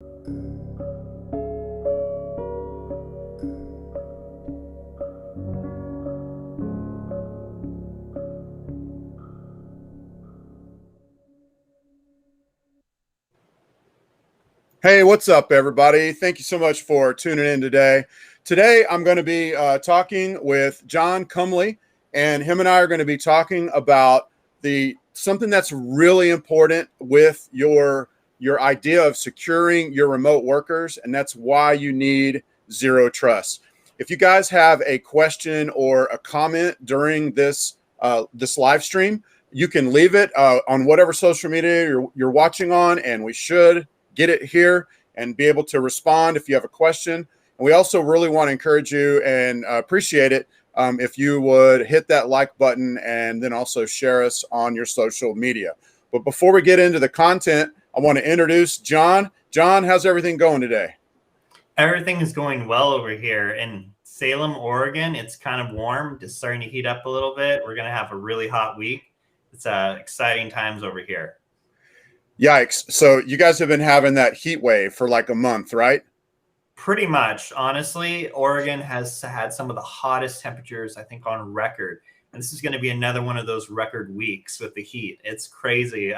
Hey, what's up, everybody? Thank you so much for tuning in today. Today, I'm going to be talking with John Kumley, and him and I are going to be talking about something that's really important with your idea of securing your remote workers, and that's why you need zero trust. If you guys have a question or a comment during this live stream, you can leave it on whatever social media you're watching on, and we should get it here and be able to respond if you have a question. And we also really want to encourage you and appreciate it if you would hit that like button and then also share us on your social media. But before we get into the content, I want to introduce John. John, how's everything going today? Everything is going well over here in Salem, Oregon. It's kind of warm, just starting to heat up a little bit. We're going to have a really hot week. It's exciting times over here. Yikes. So you guys have been having that heat wave for like a month, right? Pretty much. Honestly, Oregon has had some of the hottest temperatures, I think, on record. And this is going to be another one of those record weeks with the heat. It's crazy.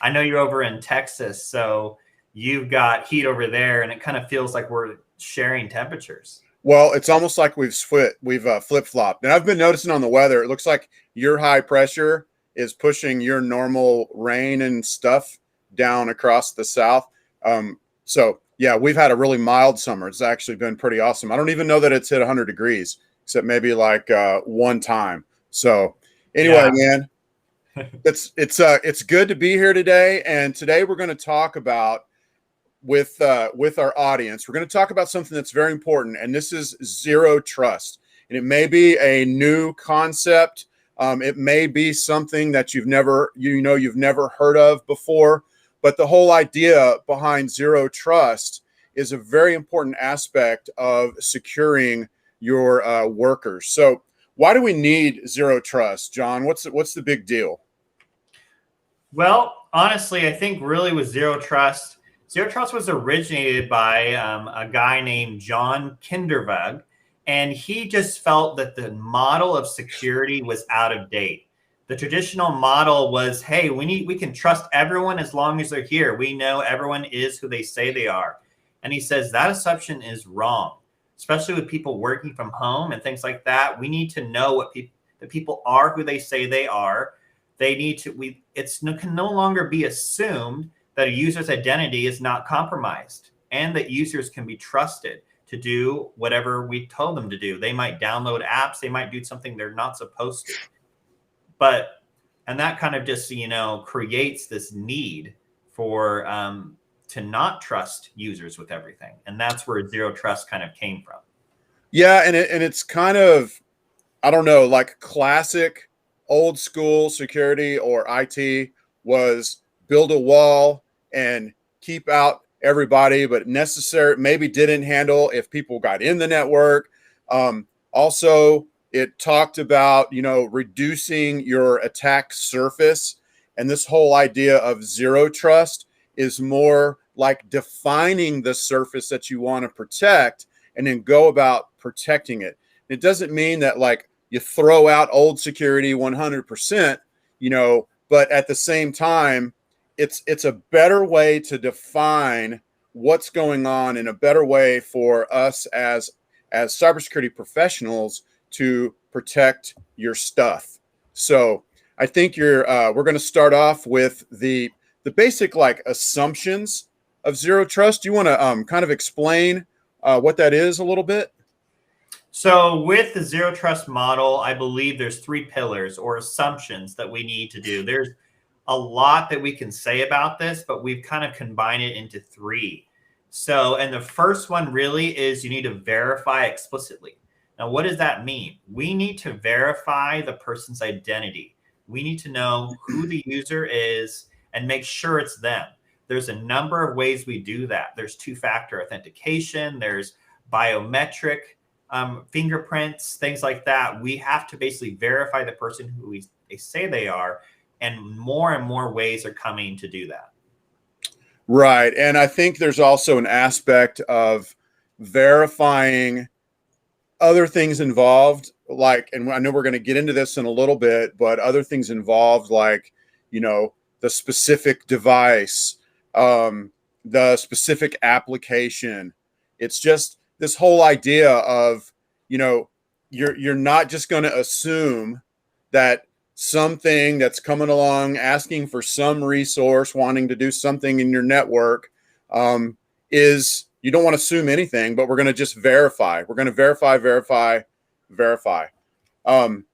I know you're over in Texas, so you've got heat over there, and it kind of feels like we're sharing temperatures. Well, it's almost like we've flip-flopped. And I've been noticing on the weather, it looks like your high pressure is pushing your normal rain and stuff down across the south. So yeah, we've had a really mild summer. It's actually been pretty awesome. I don't even know that it's hit 100 degrees, except maybe like one time. So anyway, man, it's good to be here today. And today we're going to talk about with our audience. We're going to talk about something that's very important, and this is zero trust. And it may be a new concept. It may be something that you've never heard of before. But the whole idea behind zero trust is a very important aspect of securing your workers. So why do we need zero trust, John? What's the big deal? Well, honestly, I think really with zero trust was originated by a guy named John Kindervag, and he just felt that the model of security was out of date. The traditional model was, hey, we can trust everyone as long as they're here. We know everyone is who they say they are. And he says that assumption is wrong, especially with people working from home and things like that. We need to know what the people are who they say they are. Can no longer be assumed that a user's identity is not compromised and that users can be trusted to do whatever we told them to do. They might download apps. They might do something they're not supposed to. And that kind of just, creates this need for to not trust users with everything. And that's where zero trust kind of came from. Yeah. And it's kind of, I don't know, like classic old school security or IT was build a wall and keep out everybody, but maybe didn't handle if people got in the network. Also, it talked about, reducing your attack surface. And this whole idea of zero trust is more like defining the surface that you want to protect and then go about protecting it. It doesn't mean that like you throw out old security 100%, but at the same time, it's a better way to define what's going on and a better way for us as cybersecurity professionals to protect your stuff. So I think we're going to start off with the basic like assumptions of zero trust. Do you want to kind of explain what that is a little bit? So with the zero trust model, I believe there's 3 pillars or assumptions that we need to do. There's a lot that we can say about this, but we've kind of combined it into 3. So, and the first one really is you need to verify explicitly. Now, what does that mean? We need to verify the person's identity. We need to know who the user is and make sure it's them. There's a number of ways we do that. There's 2-factor authentication. There's biometric fingerprints, things like that. We have to basically verify the person who they say they are, and more ways are coming to do that. Right. And I think there's also an aspect of verifying other things involved, like, and I know we're going to get into this in a little bit, but other things involved, like, you know, the specific device, the specific application. It's just this whole idea of, you know, you're not just going to assume that something that's coming along asking for some resource, wanting to do something in your network, is, you don't want to assume anything, but we're going to just verify. We're going to verify. Um,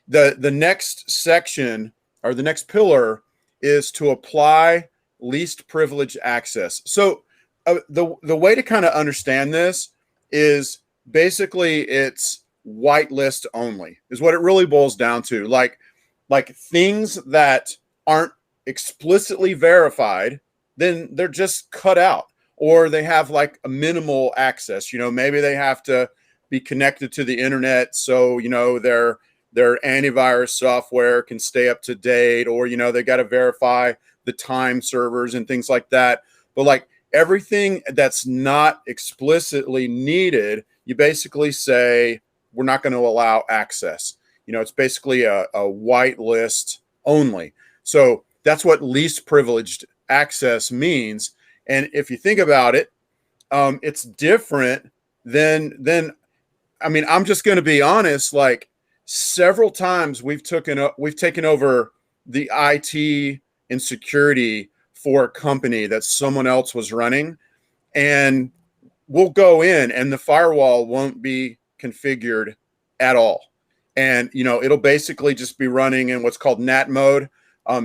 the next section, or the next pillar, is to apply least privilege access. So the way to kind of understand this is basically it's whitelist only is what it really boils down to. Like things that aren't explicitly verified, then they're just cut out, or they have like a minimal access. You know, maybe they have to be connected to the internet, so you know their antivirus software can stay up to date, or you know they got to verify the time servers and things like that. But like everything that's not explicitly needed, you basically say we're not going to allow access. You know, it's basically a white list only. So that's what least privileged access means. And if you think about it, it's different than I mean, I'm just going to be honest. Like several times we've taken over the IT and security for a company that someone else was running, and we'll go in and the firewall won't be configured at all. And, you know, it'll basically just be running in what's called NAT mode.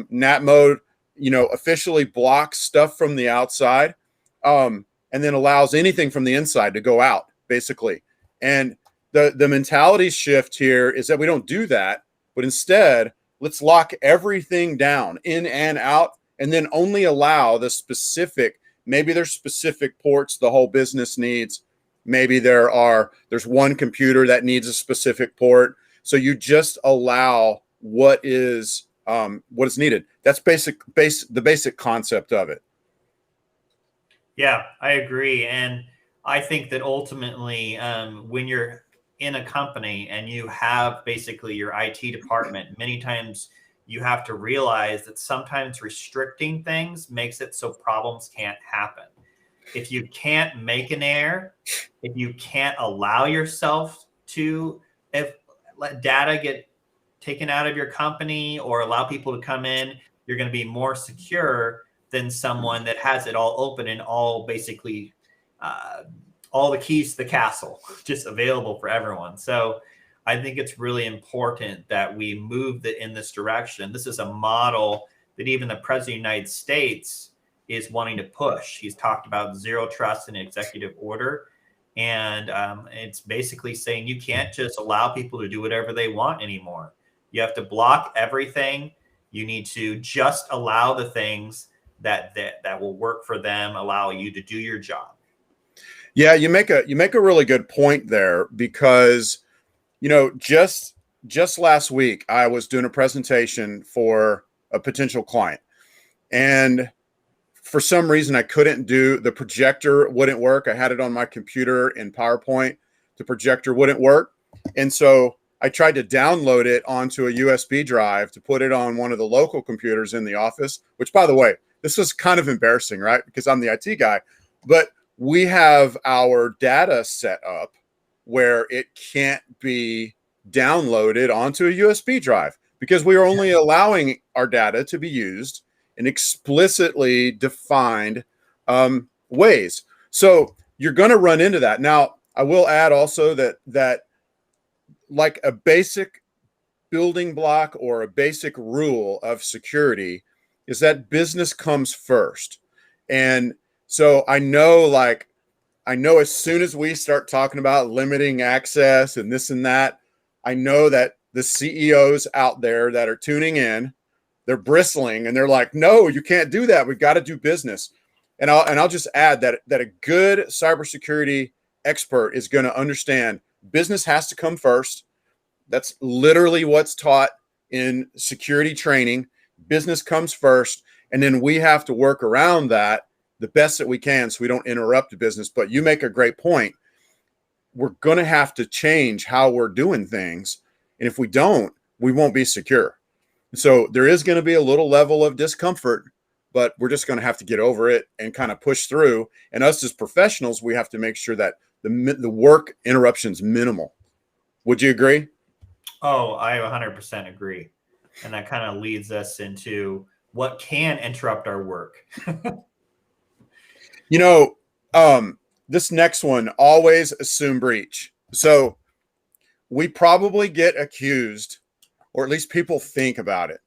NAT mode, you know, officially blocks stuff from the outside, and then allows anything from the inside to go out, basically. And the mentality shift here is that we don't do that, but instead, let's lock everything down in and out, and then only allow the specific, maybe there's specific ports the whole business needs. Maybe there's one computer that needs a specific port. So you just allow what is needed. That's the basic concept of it. Yeah, I agree. And I think that ultimately, when you're in a company and you have basically your IT department, many times you have to realize that sometimes restricting things makes it so problems can't happen. If you can't make an error, if you can't allow yourself to let data get taken out of your company or allow people to come in, you're going to be more secure than someone that has it all open and all basically all the keys to the castle just available for everyone. So I think it's really important that we move in this direction. This is a model that even the president of the United States is wanting to push. He's talked about zero trust in executive order. And it's basically saying you can't just allow people to do whatever they want anymore. You have to block everything. You need to just allow the things that will work for them, allow you to do your job. Yeah, you make a really good point there, because you know, just last week I was doing a presentation for a potential client, and for some reason I couldn't do the projector, wouldn't work. I had it on my computer in PowerPoint. The projector wouldn't work. And so I tried to download it onto a USB drive to put it on one of the local computers in the office, which, by the way, this was kind of embarrassing, right? Because I'm the IT guy, but we have our data set up where it can't be downloaded onto a USB drive because we are only allowing our data to be used in explicitly defined ways. So you're going to run into that. Now, I will add also that like a basic building block or a basic rule of security is that business comes first. And so I know as soon as we start talking about limiting access and this and that, I know that the CEOs out there that are tuning in, they're bristling and they're like, no, you can't do that. We've got to do business. And I'll just add that a good cybersecurity expert is going to understand business has to come first. That's literally what's taught in security training. Business comes first, and then we have to work around that the best that we can so we don't interrupt the business. But you make a great point. We're going to have to change how we're doing things. And if we don't, we won't be secure. So there is going to be a little level of discomfort, but we're just going to have to get over it and kind of push through. And us as professionals, we have to make sure that the work interruption's minimal. Would you agree? Oh, I 100% agree. And that kind of leads us into what can interrupt our work. You know, this next one, always assume breach. So we probably get accused, or at least people think about it.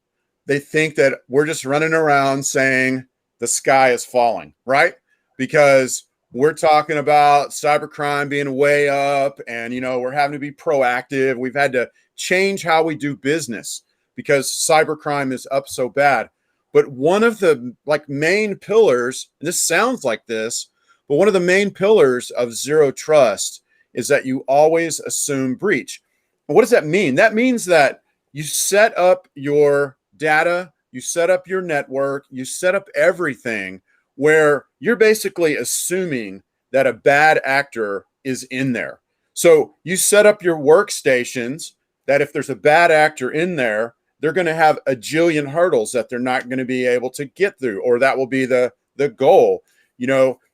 They think that we're just running around saying the sky is falling, right? Because we're talking about cybercrime being way up, and we're having to be proactive. We've had to change how we do business because cybercrime is up so bad. But one of the main pillars, and this sounds like this, but one of the main pillars of zero trust is that you always assume breach. And what does that mean? That means that you set up your data, you set up your network, you set up everything where you're basically assuming that a bad actor is in there. So you set up your workstations that if there's a bad actor in there, they're going to have a jillion hurdles that they're not going to be able to get through, or that will be the goal.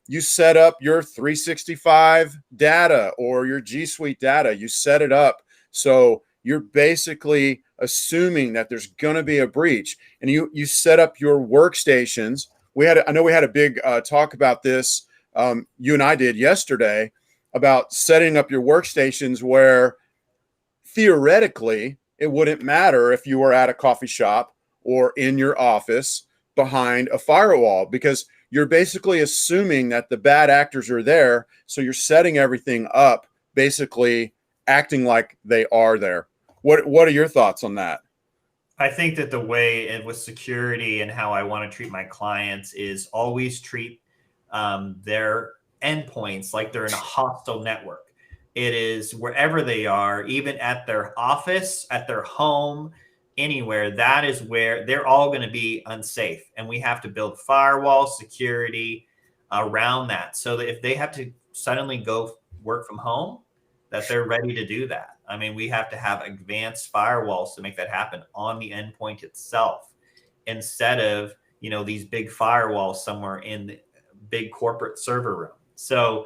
You set up your 365 data or your G Suite data, you set it up so you're basically assuming that there's going to be a breach, and you set up your workstations. I know we had a big talk about this. You and I did yesterday about setting up your workstations where theoretically it wouldn't matter if you were at a coffee shop or in your office behind a firewall, because you're basically assuming that the bad actors are there. So you're setting everything up, basically acting like they are there. What are your thoughts on that? I think that the way with security and how I want to treat my clients is always treat their endpoints like they're in a hostile network. It is wherever they are, even at their office, at their home, anywhere, that is where they're all going to be unsafe. And we have to build firewall security around that so that if they have to suddenly go work from home, that they're ready to do that. I mean, we have to have advanced firewalls to make that happen on the endpoint itself, instead of, these big firewalls somewhere in the big corporate server room. So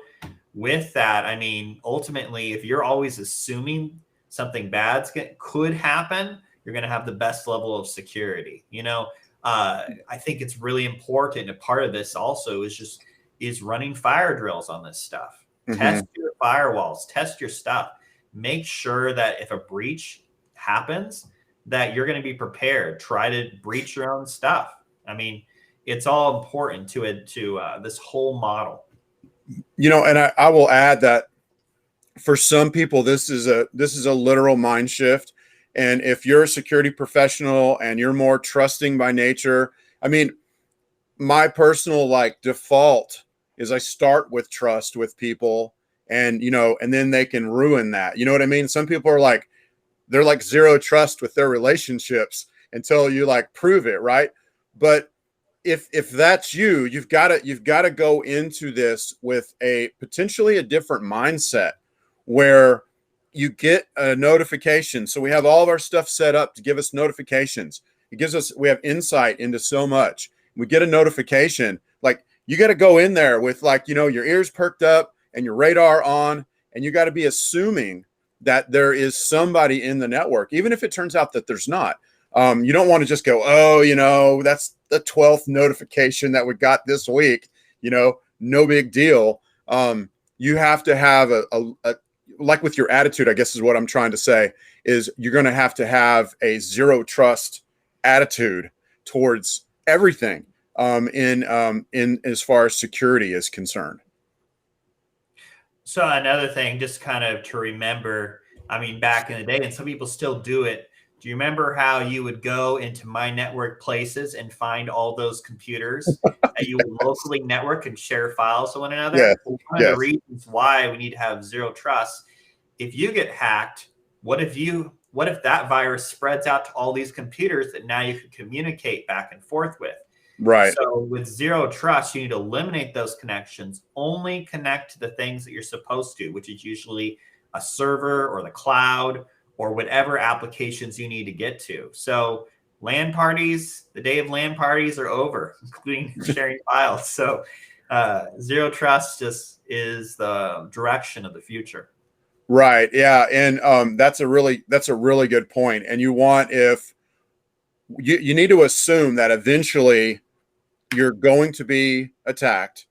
with that, I mean, ultimately, if you're always assuming something bad could happen, you're going to have the best level of security. I think it's really important. A part of this also is running fire drills on this stuff. Mm-hmm. Test your firewalls, test your stuff. Make sure that if a breach happens, that you're going to be prepared. Try to breach your own stuff. I mean, it's all important to this whole model. And I will add that for some people, this is a literal mind shift. And if you're a security professional and you're more trusting by nature, I mean, my personal default is I start with trust with people, and and then they can ruin that. You know what I mean? Some people are they're zero trust with their relationships until you prove it, right? But if that's you, you've got to go into this with potentially a different mindset, where you get a notification. So we have all of our stuff set up to give us notifications. We have insight into so much. We get a notification, you got to go in there with your ears perked up and your radar on, and you got to be assuming that there is somebody in the network, even if it turns out that there's not. You don't want to just go, oh, that's the 12th notification that we got this week, no big deal. You have to have a with your attitude, I guess is what I'm trying to say, is you're going to have a zero trust attitude towards everything in as far as security is concerned. So another thing, just kind of to remember, I mean, back in the day, and some people still do it. Do you remember how you would go into My Network Places and find all those computers that you would locally network and share files with one another? Yeah. Well, one of the reasons why we need to have zero trust, if you get hacked, what if that virus spreads out to all these computers that now you can communicate back and forth with? Right. So with zero trust, you need to eliminate those connections, only connect to the things that you're supposed to, which is usually a server or the cloud or whatever applications you need to get to. So LAN parties, the day of LAN parties are over, including sharing files. So zero trust just is the direction of the future. Right. Yeah. And that's a really good point. And you want, if you need to assume that eventually you're going to be attacked.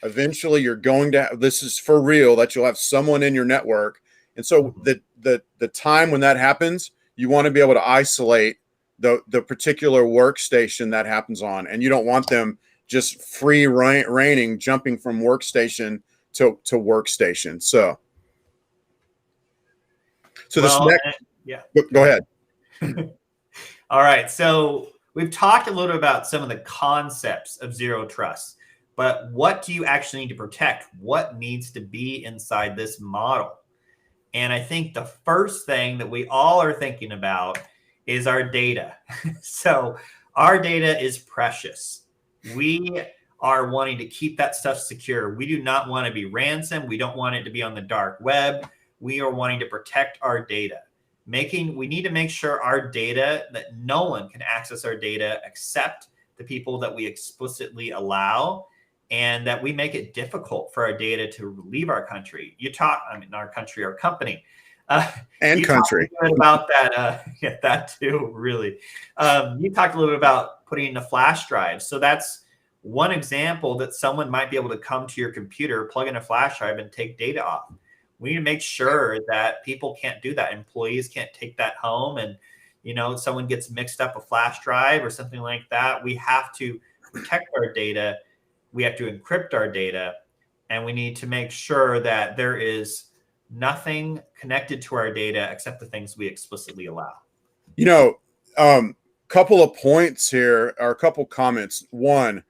Eventually you're going to this is for real, that you'll have someone in your network. And so the time when that happens, you want to be able to isolate the particular workstation that happens on, and you don't want them just free reigning, jumping from workstation to workstation. So this Well, next, yeah. go ahead. All right. So we've talked a little bit about some of the concepts of zero trust, but what do you actually need to protect? What needs to be inside this model? And I think the first thing that we all are thinking about is our data. So our data is precious. We are wanting to keep that stuff secure. We do not want to be ransomed. We don't want it to be on the dark web. We are wanting to protect our data. We need to make sure our data, that no one can access our data except the people that we explicitly allow, and that we make it difficult for our data to leave our country. Our country, our company. And you country. talked a little bit about that. Yeah, that too, really. You talked a little bit about putting in a flash drive. So that's one example that someone might be able to come to your computer, plug in a flash drive, and take data off. We need to make sure that people can't do that. Employees can't take that home, and someone gets mixed up a flash drive or something like that. We have to protect our data. We have to encrypt our data, and we need to make sure that there is nothing connected to our data except the things we explicitly allow. Couple of points here, or a couple comments. One,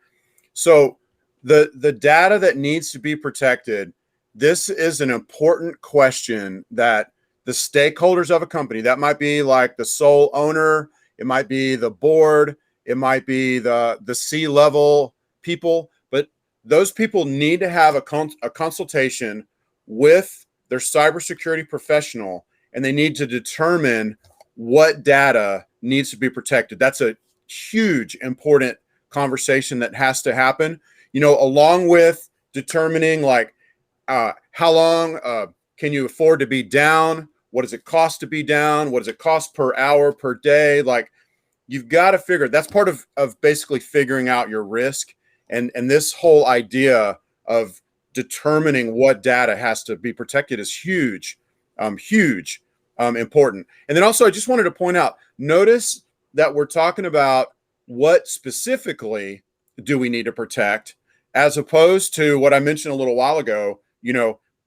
so the data that needs to be protected, this is an important question that the stakeholders of a company, that might be like the sole owner, it might be the board, it might be the C-level people, but those people need to have a consultation with their cybersecurity professional, and they need to determine what data needs to be protected. That's a huge, important conversation that has to happen, along with determining like how long can you afford to be down? What does it cost to be down? What does it cost per hour, per day? Like, you've got to figure, that's part of basically figuring out your risk. And this whole idea of determining what data has to be protected is huge, important. And then also, I just wanted to point out, notice that we're talking about what specifically do we need to protect, as opposed to what I mentioned a little while ago,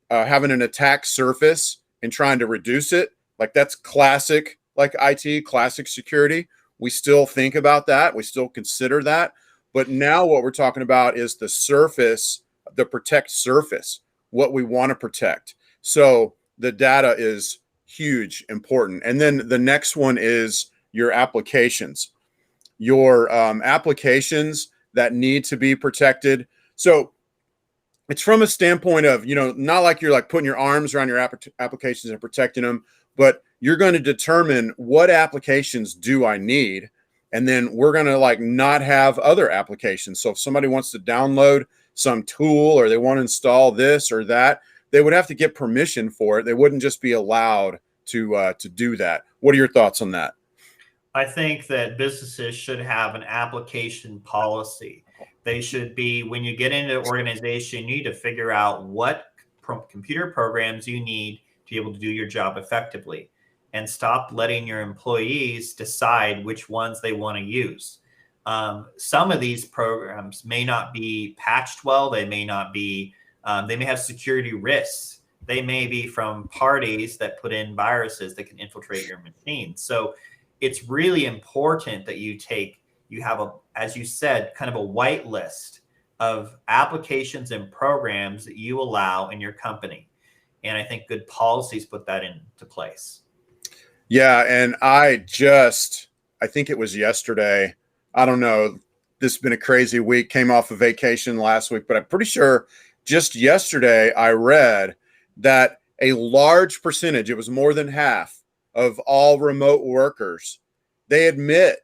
having an attack surface and trying to reduce it. Like, that's classic, like IT, classic security. We still think about that. We still consider that. But now what we're talking about is the surface, the protect surface, what we want to protect. So the data is huge, important. And then the next one is your applications. Your applications that need to be protected. So it's from a standpoint of, not like you're like putting your arms around your applications and protecting them, but you're going to determine what applications do I need. And then we're going to like not have other applications. So if somebody wants to download some tool, or they want to install this or that, they would have to get permission for it. They wouldn't just be allowed to do that. What are your thoughts on that? I think that businesses should have an application policy. They should be, when you get into an organization, you need to figure out what computer programs you need to be able to do your job effectively, and stop letting your employees decide which ones they want to use. Some of these programs may not be patched well. They may not be, they may have security risks. They may be from parties that put in viruses that can infiltrate your machine. So it's really important that you have as you said, kind of a white list of applications and programs that you allow in your company. And I think good policies put that into place. Yeah. And I think it was yesterday, I don't know, this has been a crazy week. Came off of vacation last week, but I'm pretty sure just yesterday I read that a large percentage, it was more than half of all remote workers, they admit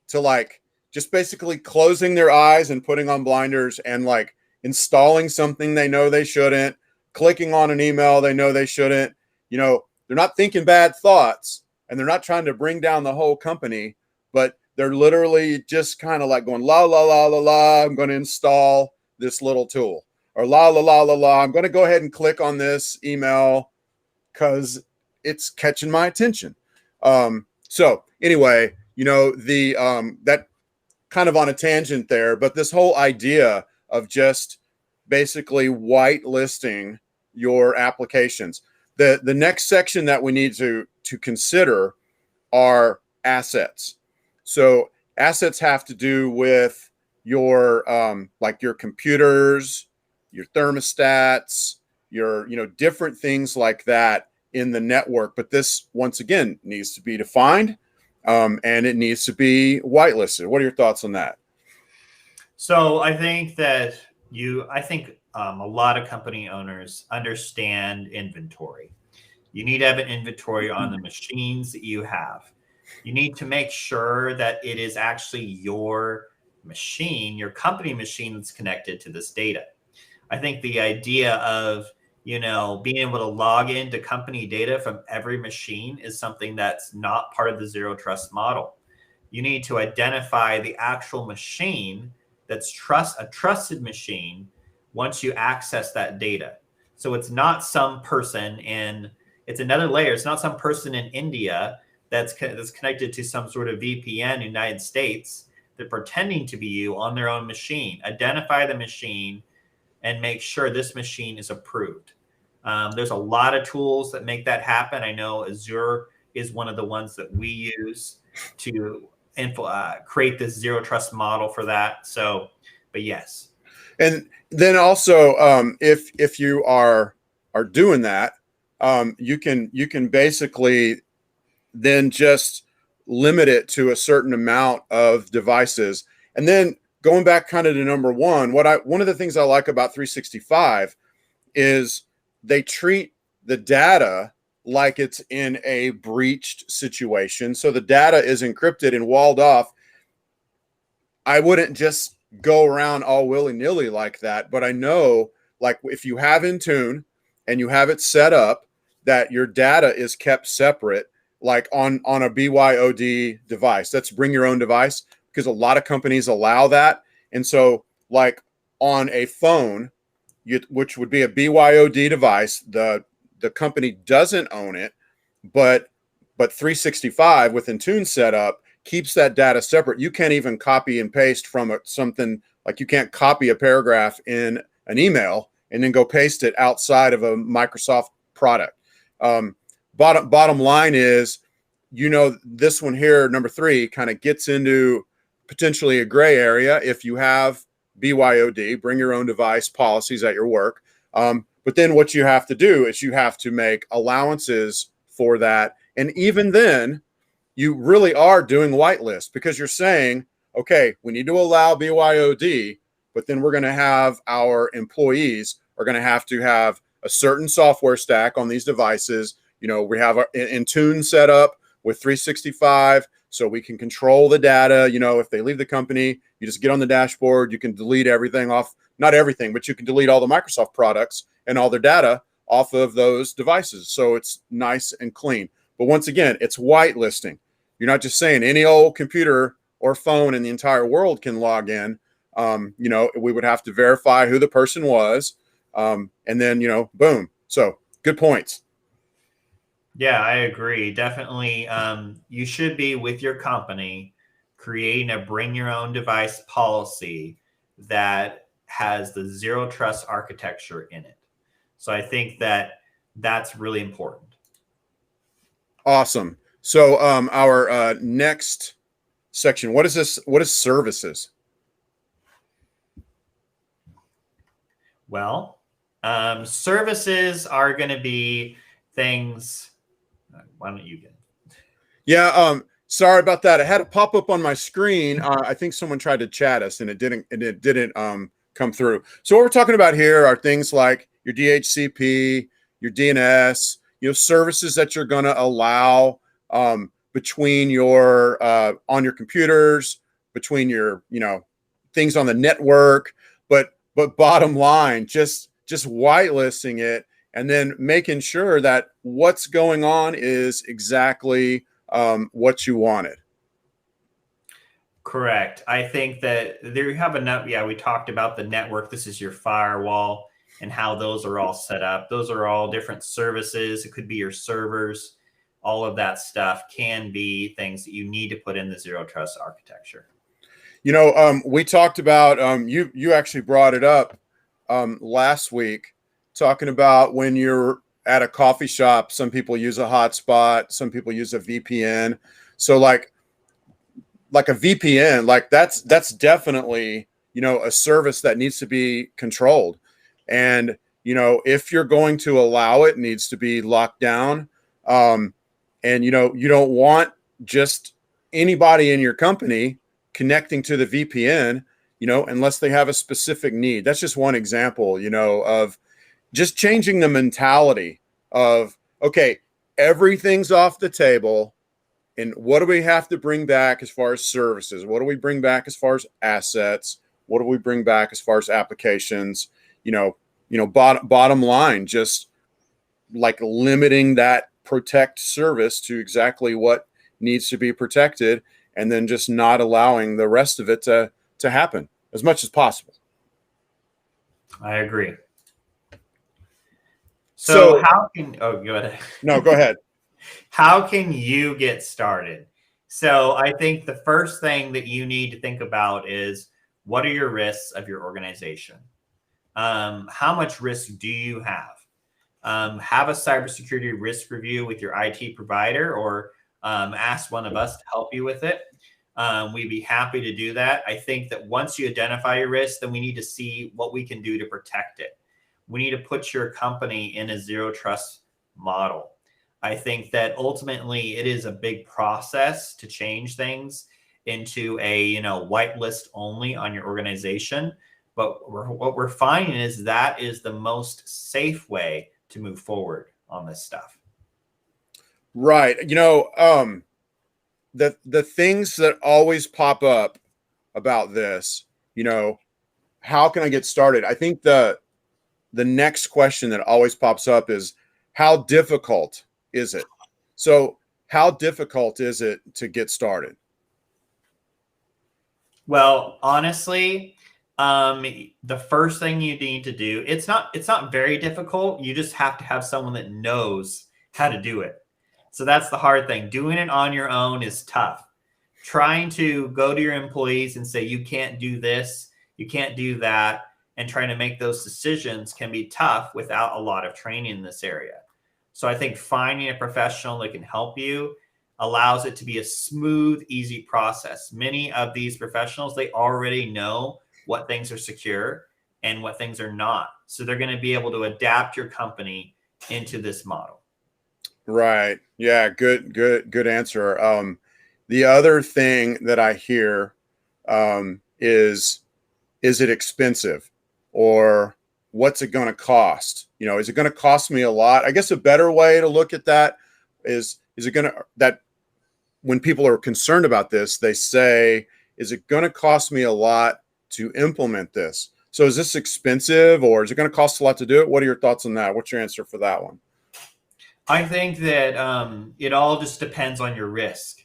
to like just basically closing their eyes and putting on blinders and like installing something they know they shouldn't, clicking on an email they know they shouldn't. You know, they're not thinking bad thoughts and they're not trying to bring down the whole company, but they're literally just kind of like going, la, la, la, la, la, I'm going to install this little tool. Or la, la, la, la, la, I'm going to go ahead and click on this email because it's catching my attention. So anyway, you know, that kind of on a tangent there, but this whole idea of just basically whitelisting your applications. The next section that we need to consider are assets. So assets have to do with your like your computers, your thermostats, your different things like that in the network. But this once again needs to be defined, and it needs to be whitelisted. What are your thoughts on that? So I think that a lot of company owners understand inventory. You need to have an inventory on the machines that you have. You need to make sure that it is actually your machine, your company machine that's connected to this data. I think the idea of, being able to log into company data from every machine is something that's not part of the zero trust model. You need to identify the actual machine that's a trusted machine once you access that data. So it's not some person it's another layer. It's not some person in India that's connected to some sort of VPN in the United States. They're pretending to be you on their own machine. Identify the machine and make sure this machine is approved. There's a lot of tools that make that happen. I know Azure is one of the ones that we use to create this zero trust model for that. So, but yes. And then also, if you are doing that, you can basically then just limit it to a certain amount of devices. And then going back kind of to number one, one of the things I like about 365 is they treat the data like it's in a breached situation. So the data is encrypted and walled off. I wouldn't just go around all willy-nilly like that, but I know, like, if you have Intune and you have it set up that your data is kept separate, like on a BYOD device. That's bring your own device, because a lot of companies allow that. And so like on a phone, which would be a BYOD device, the company doesn't own it, but 365 with Intune set up keeps that data separate. You can't even copy and paste from something, like you can't copy a paragraph in an email and then go paste it outside of a Microsoft product. Bottom line is, this one here, number 3, kind of gets into potentially a gray area if you have BYOD, bring your own device policies at your work. But then what you have to do is you have to make allowances for that. And even then, you really are doing whitelist, because you're saying, okay, we need to allow BYOD, but then we're going to have our employees are going to have a certain software stack on these devices. We have our Intune set up with 365, so we can control the data. If they leave the company, you just get on the dashboard, you can delete everything off, not everything, but you can delete all the Microsoft products and all their data off of those devices. So it's nice and clean. But once again, it's whitelisting. You're not just saying any old computer or phone in the entire world can log in. We would have to verify who the person was. And then, boom. So good points. Yeah, I agree. Definitely. You should be with your company creating a bring your own device policy that has the zero trust architecture in it. So I think that that's really important. Awesome. So our next section, what is this? What is services? Well, services are going to be things. Why don't you get it? Yeah. Sorry about that. I had it pop up on my screen. I think someone tried to chat us and it didn't come through. So what we're talking about here are things like your DHCP, your DNS, services that you're going to allow between your on your computers, between your things on the network. But bottom line, just whitelisting it and then making sure that what's going on is exactly what you wanted. Correct. I think that there you have enough. Yeah, we talked about the network. This is your firewall and how those are all set up. Those are all different services. It could be your servers. All of that stuff can be things that you need to put in the zero trust architecture. We talked about you actually brought it up last week, talking about when you're at a coffee shop, some people use a hotspot, some people use a VPN. So like a VPN, like that's definitely, a service that needs to be controlled. And, if you're going to allow it, needs to be locked down. And, you don't want just anybody in your company connecting to the VPN, unless they have a specific need. That's just one example, of just changing the mentality of, okay, everything's off the table. And what do we have to bring back as far as services? What do we bring back as far as assets? What do we bring back as far as applications? Bottom line, just like limiting that protect service to exactly what needs to be protected, and then just not allowing the rest of it to happen as much as possible. I agree. So how can, go ahead. No, go ahead. How can you get started? So I think the first thing that you need to think about is, what are your risks of your organization? How much risk do you have? Have a cybersecurity risk review with your IT provider, or ask one of us to help you with it. We'd be happy to do that. I think that once you identify your risk, then we need to see what we can do to protect it. We need to put your company in a zero trust model. I think that ultimately it is a big process to change things into a whitelist only on your organization. But what we're finding is that is the most safe way to move forward on this stuff. Right. The things that always pop up about this, how can I get started? I think the next question that always pops up is, how difficult is it? So how difficult is it to get started? Well, honestly, the first thing you need to do, it's not very difficult. You just have to have someone that knows how to do it. So that's the hard thing. Doing it on your own is tough. Trying to go to your employees and say, you can't do this, you can't do that, and trying to make those decisions can be tough without a lot of training in this area. So I think finding a professional that can help you allows it to be a smooth, easy process. Many of these professionals, they already know what things are secure and what things are not. So they're going to be able to adapt your company into this model. Right. Yeah. Good answer. The other thing that I hear is it expensive, or what's it going to cost? Is it going to cost me a lot? I guess a better way to look at that is it going to, that when people are concerned about this, they say, is it going to cost me a lot to implement this? So is this expensive, or is it going to cost a lot to do it? What are your thoughts on that? What's your answer for that one? I think that it all just depends on your risk.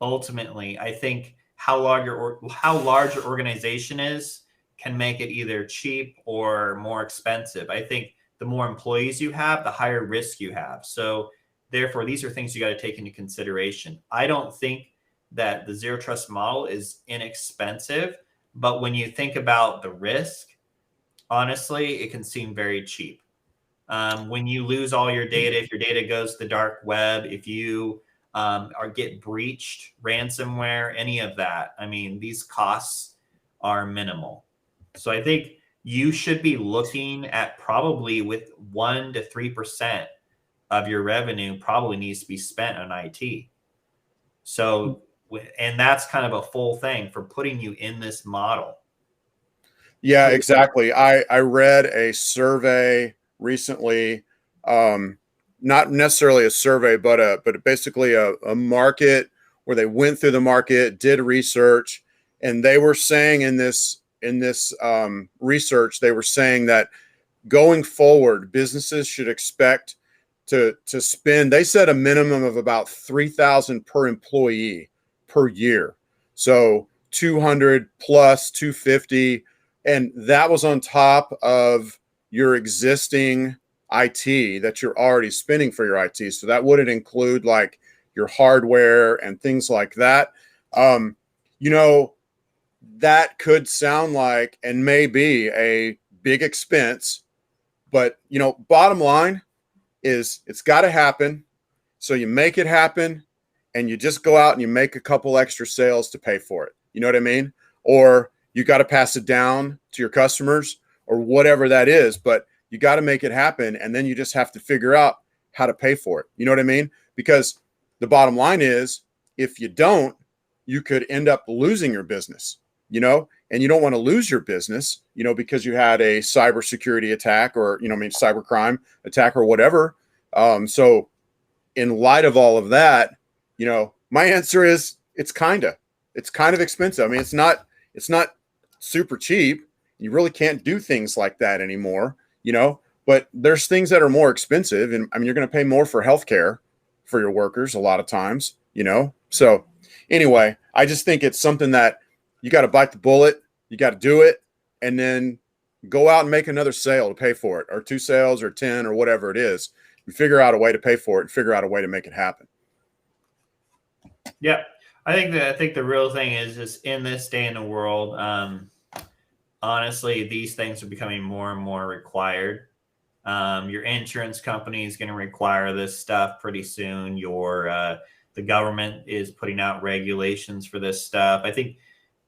Ultimately, I think how large your organization is can make it either cheap or more expensive. I think the more employees you have, the higher risk you have. So therefore, these are things you got to take into consideration. I don't think that the zero trust model is inexpensive, but when you think about the risk, honestly, it can seem very cheap. When you lose all your data, if your data goes to the dark web, if you get breached, ransomware, any of that, I mean, these costs are minimal. So I think you should be looking at probably with 1 to 3% of your revenue probably needs to be spent on IT. So, and that's kind of a full thing for putting you in this model. Yeah, exactly. I read a survey recently, not necessarily a survey, but basically a market where they went through the market, did research, and they were saying in this research, they were saying that going forward, businesses should expect to spend. They said a minimum of about 3,000 per employee per year, so 200 plus 250, and that was on top of your existing IT that you're already spending for your IT. So that wouldn't include like your hardware and things like that. Um, you know, that could sound like and may be a big expense, but bottom line is it's got to happen. So you make it happen and you just go out and you make a couple extra sales to pay for it. You know what I mean? Or you got to pass it down to your customers or whatever that is, but you got to make it happen. And then you just have to figure out how to pay for it. You know what I mean? Because the bottom line is if you don't, you could end up losing your business, and you don't want to lose your business, because you had a cybersecurity attack or, maybe cybercrime attack or whatever. So in light of all of that, my answer is it's kind of expensive. I mean, it's not super cheap. You really can't do things like that anymore, but there's things that are more expensive. And I mean, you're going to pay more for healthcare for your workers a lot of times, So anyway, I just think it's something that you got to bite the bullet. You got to do it and then go out and make another sale to pay for it, or 2 sales or 10 or whatever it is. You figure out a way to pay for it and figure out a way to make it happen. Yeah. I think the real thing is just in this day in the world, honestly, these things are becoming more and more required. Your insurance company is going to require this stuff pretty soon. The government is putting out regulations for this stuff. I think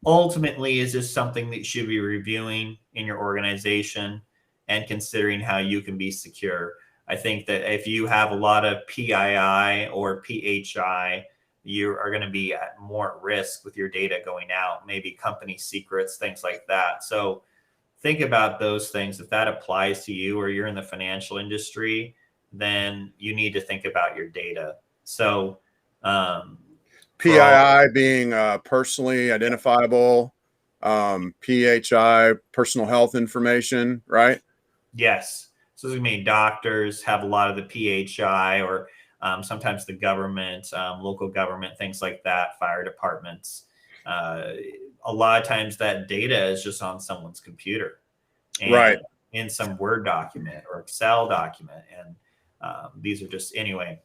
ultimately is this something that you should be reviewing in your organization and considering how you can be secure. I think that if you have a lot of PII or PHI, you are going to be at more risk with your data going out, maybe company secrets, things like that. So think about those things. If that applies to you or you're in the financial industry, then you need to think about your data. So PII being personally identifiable, PHI, personal health information, right? Yes. So this is going to mean doctors have a lot of the PHI, or sometimes the government, local government, things like that, fire departments. A lot of times that data is just on someone's computer and Right. in some Word document or Excel document. And these are just, anyway,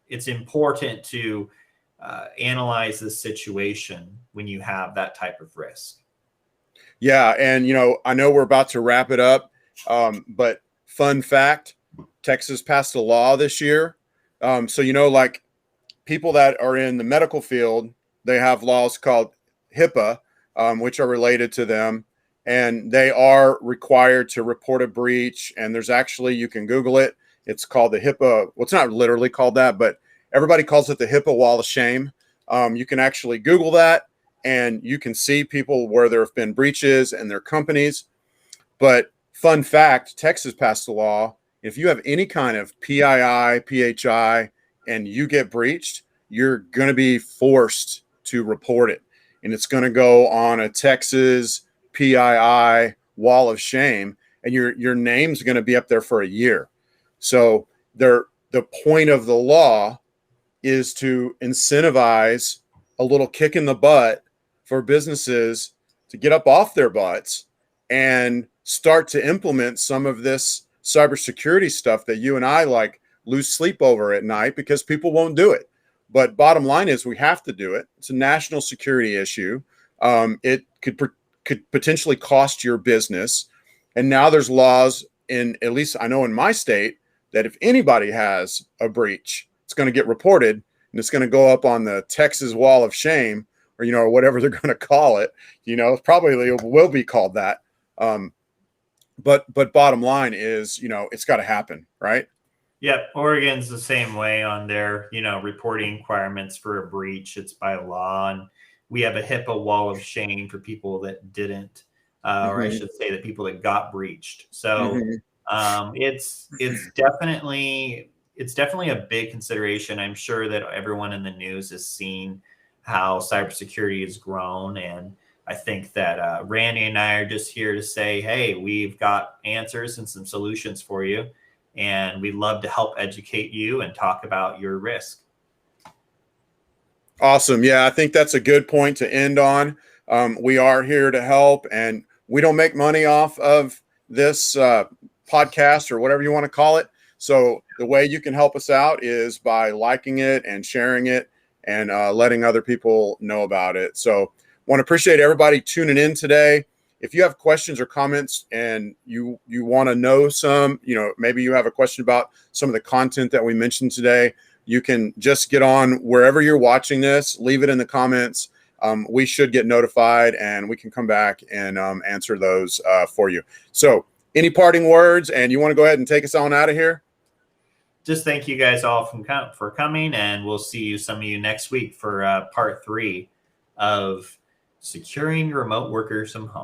it's important to analyze the situation when you have that type of risk. Yeah. And, I know we're about to wrap it up, but fun fact, Texas passed a law this year. So, like people that are in the medical field, they have laws called HIPAA, which are related to them. And they are required to report a breach. And there's actually, you can Google it. It's called the HIPAA. Well, it's not literally called that, but everybody calls it the HIPAA wall of shame. You can actually Google that and you can see people where there have been breaches in their companies. But fun fact, Texas passed a law. If you have any kind of PII, PHI, and you get breached, you're going to be forced to report it. And it's going to go on a Texas PII wall of shame. And your name's going to be up there for a year. So the point of the law is to incentivize a little kick in the butt for businesses to get up off their butts and start to implement some of this cybersecurity stuff that you and I like lose sleep over at night because people won't do it. But bottom line is we have to do it. It's a national security issue. It could potentially cost your business. And now there's laws in, at least I know in my state, that if anybody has a breach, it's going to get reported and it's going to go up on the Texas wall of shame, or, or whatever they're going to call it. Probably it will be called that. But bottom line is, it's got to happen, right? Yep, Oregon's the same way on their, reporting requirements for a breach. It's by law, and we have a HIPAA wall of shame for people that didn't, or I Hmm. should say, the people that got breached. So Hmm. it's definitely a big consideration. I'm sure that everyone in the news has seen how cybersecurity has grown, and I think that Randy and I are just here to say, hey, we've got answers and some solutions for you, and we'd love to help educate you and talk about your risk. Awesome. Yeah, I think that's a good point to end on. We are here to help, and we don't make money off of this podcast or whatever you want to call it. So the way you can help us out is by liking it and sharing it and letting other people know about it. So want to appreciate everybody tuning in today. If you have questions or comments and you want to know some, maybe you have a question about some of the content that we mentioned today, you can just get on wherever you're watching this, leave it in the comments. We should get notified and we can come back and answer those for you. So any parting words, and you want to go ahead and take us on out of here? Just thank you guys all for coming, and we'll see some of you next week for part 3 of securing remote workers from home.